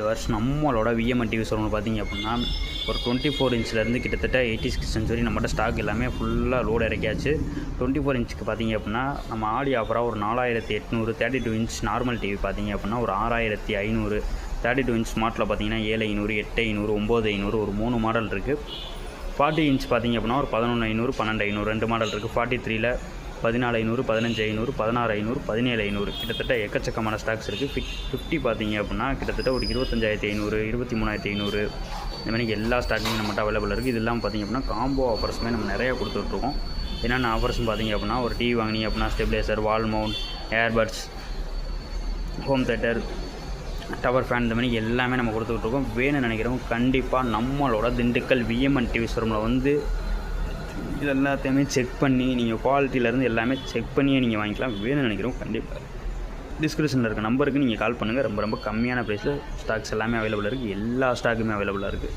Viewers, நம்மளோட விஎம்என் TV ஷோரூமில் பார்த்தீங்க அப்படின்னா ஒரு 24 இன்ச்லேருந்து கிட்டத்தட்ட 86 இன்ச் வரை நம்மகிட்ட ஸ்டாக் எல்லாமே ஃபுல்லாக லோடு இறக்கியாச்சு. 24 இன்ச்சுக்கு பார்த்தீங்க அப்படின்னா நம்ம ஆடி ஆஃபராக ஒரு 4800, 32 இன்ச் நார்மல் டிவி பார்த்தீங்க அப்படின்னா ஒரு 6500, 32 இன்ச் ஸ்மார்ட்டில் பார்த்தீங்கன்னா 7500, 8500, 9500 ஒரு 3 மாடல் இருக்குது. 40 இன்ச் பார்த்தீங்க அப்படின்னா ஒரு 11500, 12500 2 மாடல் இருக்குது. 43ல் 14500, 15500, 16500, 17500 கிட்டத்தட்ட எக்கச்சக்கமான ஸ்டாக்ஸ் இருக்குது. 50 பார்த்தீங்க அப்படின்னா கிட்டத்தட்ட ஒரு 25500, 23500 இந்த மாதிரி எல்லா ஸ்டாக்குமே நம்மகிட்ட அவைலபிள் இருக்குது. இது இல்லாமல் பார்த்தீங்க அப்படின்னா காம்போ ஆஃபர்ஸுமே நம்ம நிறையா கொடுத்துட்ருக்கோம். என்னென்ன ஆஃபர்ஸ்னு பார்த்தீங்க அப்படின்னா ஒரு டிவி வாங்கினீங்க அப்படின்னா ஸ்டெபிலைசர், வால் mount, earbuds, home theatre, tower fan இந்த மாதிரி எல்லாமே நம்ம கொடுத்துட்ருக்கோம். வேணும்னு நினைக்கிறவங்க கண்டிப்பாக நம்மளோட திண்டுக்கல் விஎம்என் டிவி ஷோரூமில் வந்து இது எல்லாத்தையுமே செக் பண்ணி நீங்கள் குவாலிட்டியிலேருந்து எல்லாமே செக் பண்ணியே நீங்கள் வாங்கிக்கலாம். வேணும்னு நினைக்கிறோம் கண்டிப்பாக டிஸ்கிரிப்ஷனில் இருக்க நம்பருக்கு நீங்கள் கால் பண்ணுங்கள். ரொம்ப ரொம்ப கம்மியான ப்ரைஸில் ஸ்டாக்ஸ் எல்லாமே அவைலபிளாக இருக்குது. எல்லா ஸ்டாக்குமே அவைலபிளாக இருக்குது.